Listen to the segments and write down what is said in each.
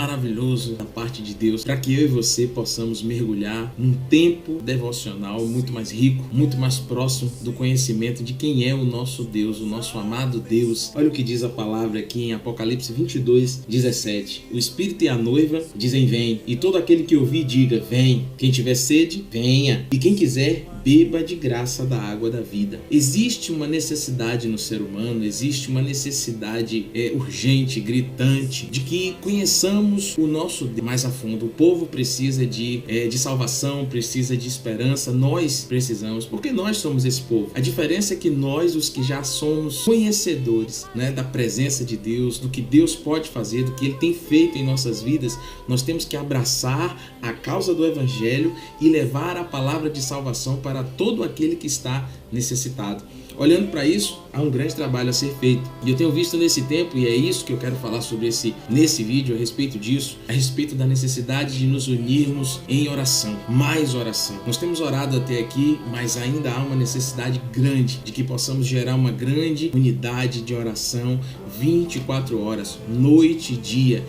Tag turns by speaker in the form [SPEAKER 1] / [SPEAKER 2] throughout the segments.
[SPEAKER 1] maravilhoso da parte de Deus para que eu e você possamos mergulhar num tempo devocional muito mais rico, muito mais próximo do conhecimento de quem é o nosso Deus, o nosso amado Deus. Olha o que diz a palavra aqui em Apocalipse 22:17. O Espírito e a noiva dizem vem, e todo aquele que ouvir diga vem. Quem tiver sede, venha, e quem quiser, beba de graça da água da vida. Existe uma necessidade no ser humano, existe uma necessidade urgente, gritante, de que conheçamos o nosso Deus mais a fundo. O povo precisa de salvação, precisa de esperança, nós precisamos, porque nós somos esse povo. A diferença é que nós, os que já somos conhecedores, da presença de Deus, do que Deus pode fazer, do que Ele tem feito em nossas vidas, nós temos que abraçar a causa do Evangelho e levar a palavra de salvação para todo aquele que está necessitado. Olhando para isso, há um grande trabalho a ser feito. E eu tenho visto nesse tempo, e é isso que eu quero falar sobre nesse vídeo, a respeito disso, a respeito da necessidade de nos unirmos em oração, mais oração. Nós temos orado até aqui, mas ainda há uma necessidade grande de que possamos gerar uma grande unidade de oração 24 horas, noite e dia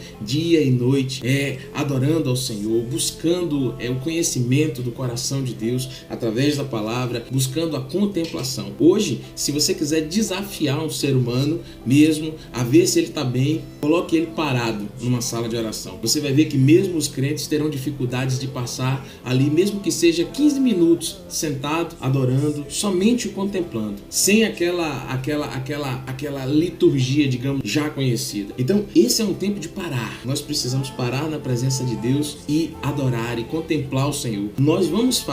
[SPEAKER 1] e noite, adorando ao Senhor, buscando o conhecimento do coração de Deus através da palavra, buscando a contemplação. Hoje, se você quiser desafiar um ser humano mesmo a ver se ele está bem, coloque ele parado numa sala de oração. Você vai ver que mesmo os crentes terão dificuldades de passar ali, mesmo que seja 15 minutos sentado, adorando, somente o contemplando, sem aquela liturgia, digamos, já conhecida. Então, esse é um tempo de parar. Nós precisamos parar na presença de Deus e adorar e contemplar o Senhor. Nós vamos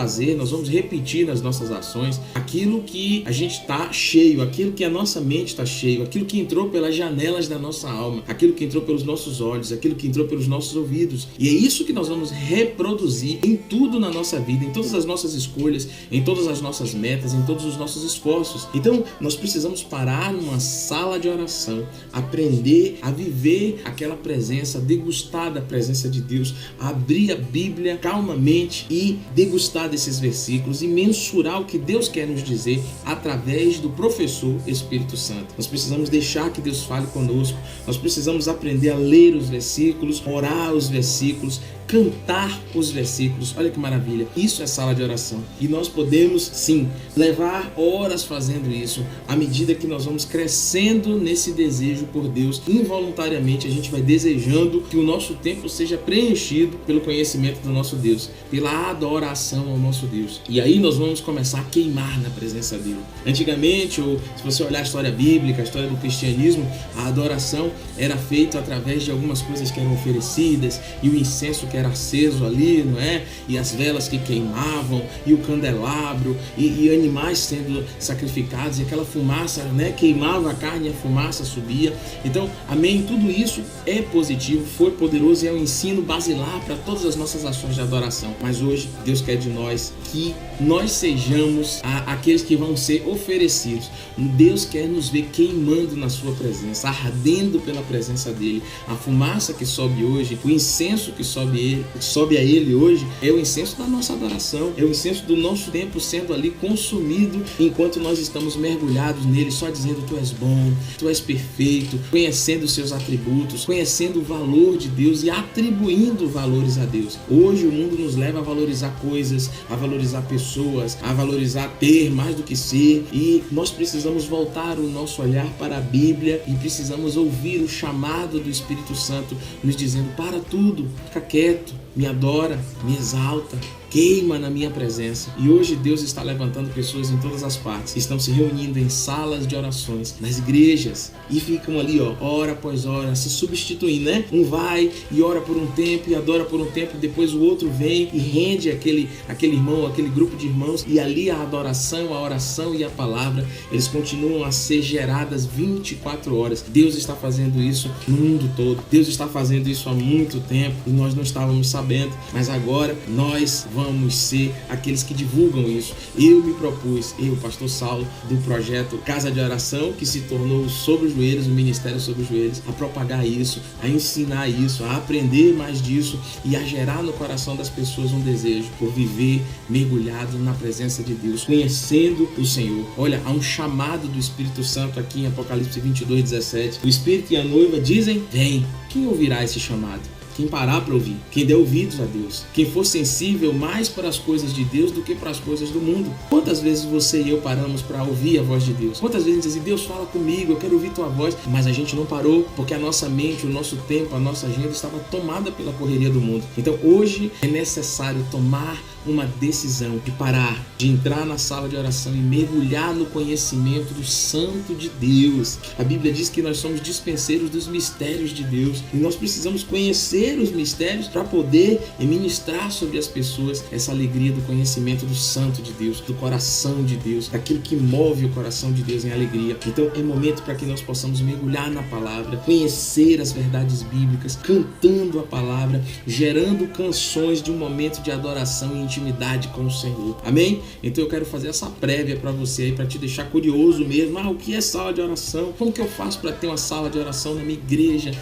[SPEAKER 1] repetir nas nossas ações aquilo que a gente está cheio, aquilo que a nossa mente está cheio, aquilo que entrou pelas janelas da nossa alma, aquilo que entrou pelos nossos olhos, aquilo que entrou pelos nossos ouvidos. E é isso que nós vamos reproduzir em tudo na nossa vida, em todas as nossas escolhas, em todas as nossas metas, em todos os nossos esforços. Então, nós precisamos parar numa sala de oração, aprender a viver aquela presença, degustar da presença de Deus, abrir a Bíblia calmamente e degustar desses versículos e mensurar o que Deus quer nos dizer através do professor Espírito Santo. Nós precisamos deixar que Deus fale conosco, nós precisamos aprender a ler os versículos, orar os versículos, cantar os versículos. Olha que maravilha, isso é sala de oração. E nós podemos sim levar horas fazendo isso. À medida que nós vamos crescendo nesse desejo por Deus, involuntariamente a gente vai desejando que o nosso tempo seja preenchido pelo conhecimento do nosso Deus, pela adoração ao nosso Deus. E aí nós vamos começar a queimar na presença dele. Antigamente, ou se você olhar a história bíblica, a história do cristianismo, a adoração era feita através de algumas coisas que eram oferecidas, e o incenso que era aceso ali, não é? E as velas que queimavam, e o candelabro, e animais sendo sacrificados, e aquela fumaça, queimava a carne e a fumaça subia. Então, amém, tudo isso é positivo, foi poderoso e é um ensino basilar para todas as nossas ações de adoração. Mas hoje, Deus quer de nós que nós sejamos aqueles que vão ser oferecidos. Deus quer nos ver queimando na sua presença, ardendo pela presença dele. A fumaça que sobe hoje, o incenso que sobe a ele hoje, é o incenso da nossa adoração, é o incenso do nosso tempo sendo ali consumido enquanto nós estamos mergulhados nele, só dizendo tu és bom, tu és perfeito, conhecendo os seus atributos, conhecendo o valor de Deus e atribuindo valores a Deus. Hoje o mundo nos leva a valorizar coisas, a valorizar pessoas, a valorizar ter mais do que ser, e nós precisamos voltar o nosso olhar para a Bíblia e precisamos ouvir o chamado do Espírito Santo nos dizendo: para tudo, fica quieto, me adora, me exalta, queima na minha presença. E hoje Deus está levantando pessoas em todas as partes, estão se reunindo em salas de orações, nas igrejas, e ficam ali, hora após hora, se substituindo, Um vai e ora por um tempo e adora por um tempo, depois o outro vem e rende aquele irmão, aquele grupo de irmãos, e ali a adoração, a oração e a palavra, eles continuam a ser geradas 24 horas. Deus está fazendo isso no mundo todo, Deus está fazendo isso há muito tempo e nós não estávamos sabendo, mas agora nós vamos ser aqueles que divulgam isso. Eu me propus, pastor Saulo, do projeto Casa de Oração, que se tornou Sobre os Joelhos, o Ministério Sobre os Joelhos, a propagar isso, a ensinar isso, a aprender mais disso e a gerar no coração das pessoas um desejo por viver mergulhado na presença de Deus, conhecendo o Senhor. Olha, há um chamado do Espírito Santo aqui em Apocalipse 22:17. O Espírito e a noiva dizem: vem. Quem ouvirá esse chamado? quem parar para ouvir, quem der ouvidos a Deus, quem for sensível mais para as coisas de Deus do que para as coisas do mundo. Quantas vezes você e eu paramos para ouvir a voz de Deus? Quantas vezes dizem, Deus, fala comigo, eu quero ouvir tua voz, mas a gente não parou porque a nossa mente, o nosso tempo, a nossa agenda estava tomada pela correria do mundo. Então hoje é necessário tomar uma decisão de parar, de entrar na sala de oração e mergulhar no conhecimento do Santo de Deus. A Bíblia diz que nós somos dispenseiros dos mistérios de Deus e nós precisamos conhecer os mistérios para poder ministrar sobre as pessoas essa alegria do conhecimento do Santo de Deus, do coração de Deus, daquilo que move o coração de Deus em alegria. Então é momento para que nós possamos mergulhar na palavra, conhecer as verdades bíblicas, cantando a palavra, gerando canções de um momento de adoração e intimidade com o Senhor. Amém? Então eu quero fazer essa prévia para você aí, para te deixar curioso mesmo. O que é sala de oração? Como que eu faço para ter uma sala de oração na minha igreja?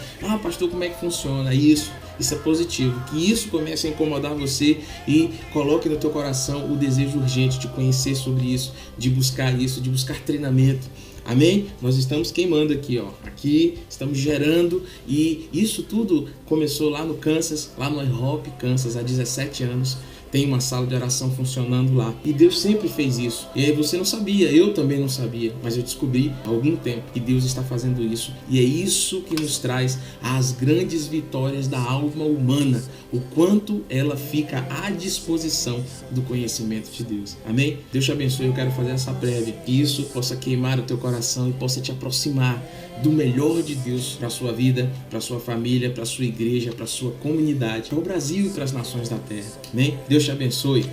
[SPEAKER 1] Pastor, como é que funciona? Isso é positivo. Que isso comece a incomodar você e coloque no teu coração o desejo urgente de conhecer sobre isso, de buscar isso, de buscar treinamento. Amém? Nós estamos queimando aqui, Aqui estamos gerando e isso tudo começou lá no Kansas, lá no IHOP, Kansas, há 17 anos. Tem uma sala de oração funcionando lá. E Deus sempre fez isso. E aí você não sabia, eu também não sabia, mas eu descobri há algum tempo que Deus está fazendo isso. E é isso que nos traz as grandes vitórias da alma humana, o quanto ela fica à disposição do conhecimento de Deus. Amém? Deus te abençoe, eu quero fazer essa prévia. Que isso possa queimar o teu coração e possa te aproximar do melhor de Deus para a sua vida, para a sua família, para a sua igreja, para a sua comunidade, para o Brasil e para as nações da terra. Amém? Deus te abençoe.